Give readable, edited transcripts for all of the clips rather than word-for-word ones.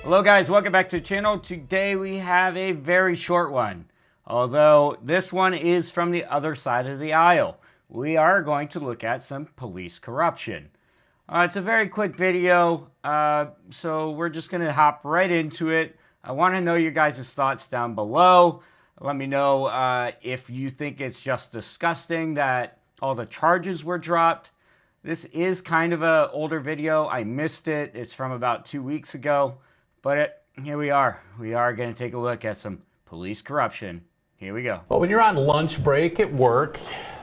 Hello guys, welcome back to the channel. Today we have a very short one. Although this one is from the other side of the aisle. We are going to look at some police corruption. It's a very quick video, so we're just going to hop right into it. I want to know your guys' thoughts down below. Let me know if you think it's just disgusting that all the charges were dropped. This is kind of an older video. I missed it. It's from about 2 weeks ago. But here we are. We are going to take a look at some police corruption. Here we go. Well, when you're on lunch break at work,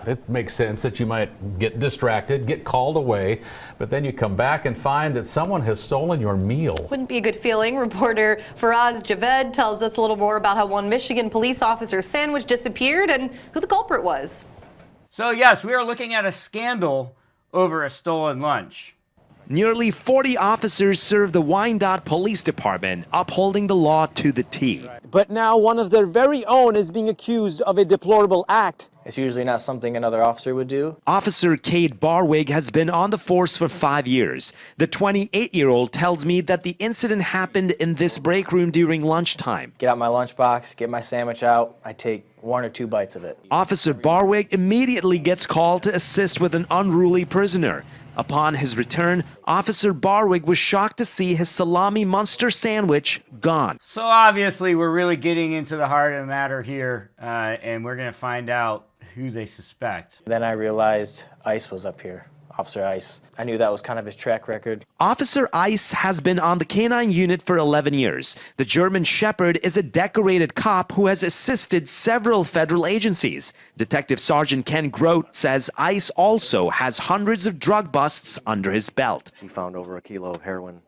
it makes sense that you might get distracted, get called away, but then you come back and find that someone has stolen your meal. Wouldn't be a good feeling. Reporter Faraz Javed tells us a little more about how one Michigan police officer's sandwich disappeared and who the culprit was. So yes, we are looking at a scandal over a stolen lunch. Nearly 40 officers serve the Wyandotte Police Department, upholding the law to the T. But now one of their very own is being accused of a deplorable act. It's usually not something another officer would do. Officer Kate Barwig has been on the force for 5 years. The 28-year-old tells me that the incident happened in this break room during lunchtime. Get out my lunchbox, get my sandwich out. I take 1 or 2 bites of it. Officer Barwig immediately gets called to assist with an unruly prisoner. Upon his return, Officer Barwig was shocked to see his salami Munster sandwich gone. So obviously we're really getting into the heart of the matter here, and we're going to find out who they suspect. Then I realized Ice was up here. Officer Ice. I knew that was kind of his track record. Officer Ice has been on the K-9 unit for 11 years. The German Shepherd is a decorated cop who has assisted several federal agencies. Detective Sergeant Ken Grote says Ice also has hundreds of drug busts under his belt. He found over a kilo of heroin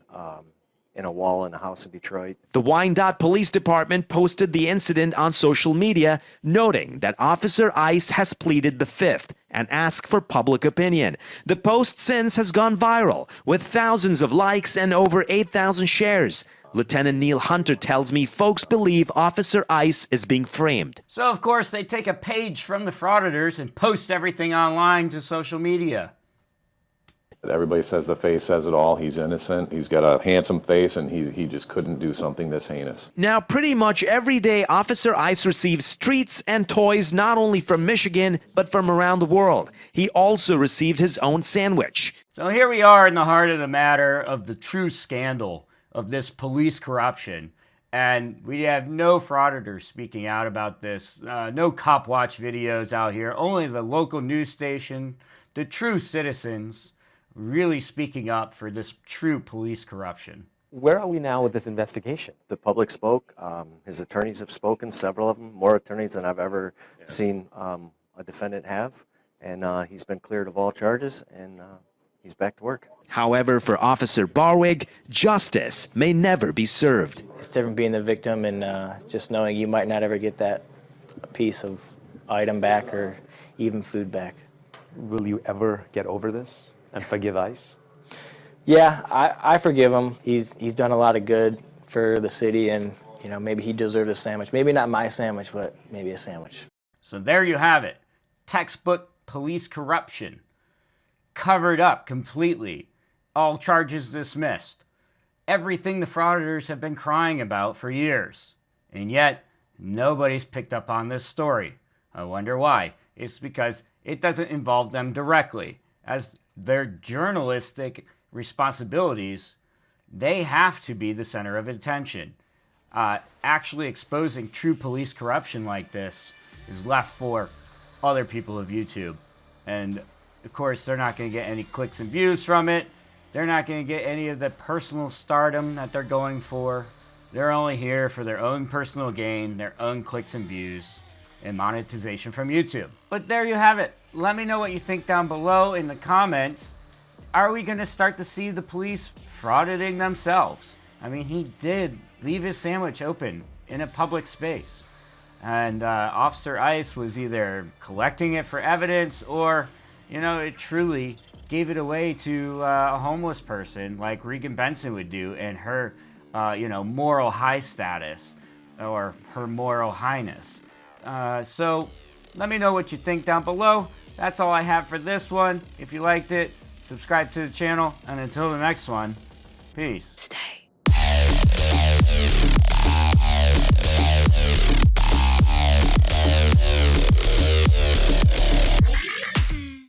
in a wall in a house in Detroit. The Wyandotte Police Department posted the incident on social media, noting that Officer Ice has pleaded the fifth and asked for public opinion. The post since has gone viral, with thousands of likes and over 8,000 shares. Lieutenant Neil Hunter tells me folks believe Officer Ice is being framed. So of course they take a page from the frauditors and post everything online to social media. Everybody says the face says it all. He's innocent. He's got a handsome face, and he just couldn't do something this heinous. Now, pretty much every day, Officer Ice receives treats and toys not only from Michigan, but from around the world. He also received his own sandwich. So here we are in the heart of the matter of the true scandal of this police corruption. And we have no frauditors speaking out about this, no cop watch videos out here, only the local news station, the true citizens really speaking up for this true police corruption. Where are we now with this investigation? The public spoke. His attorneys have spoken, several of them, more attorneys than I've ever seen a defendant have. And he's been cleared of all charges, and he's back to work. However, for Officer Barwig, justice may never be served. It's different being the victim and just knowing you might not ever get that piece of item back or even food back. Will you ever get over this and forgive Ice? Yeah, I forgive him. He's done a lot of good for the city, and you know, maybe he deserved a sandwich. Maybe not my sandwich, but maybe a sandwich. So there you have it. Textbook police corruption. Covered up completely. All charges dismissed. Everything the frauditors have been crying about for years. And yet, nobody's picked up on this story. I wonder why. It's because it doesn't involve them directly. As their journalistic responsibilities, they have to be the center of attention. Actually exposing true police corruption like this is left for other people of YouTube. And of course, they're not going to get any clicks and views from it. They're not going to get any of the personal stardom that they're going for. They're only here for their own personal gain, their own clicks and views, and monetization from YouTube. But there you have it. Let me know what you think down below in the comments. Are we going to start to see the police frauditing themselves? I mean, he did leave his sandwich open in a public space. And Officer Ice was either collecting it for evidence or, you know, it truly gave it away to a homeless person like Regan Benson would do and her, you know, moral high status or her moral highness. So let me know what you think down below. That's all I have for this one. If you liked it, subscribe to the channel, and until the next one, peace. Stay.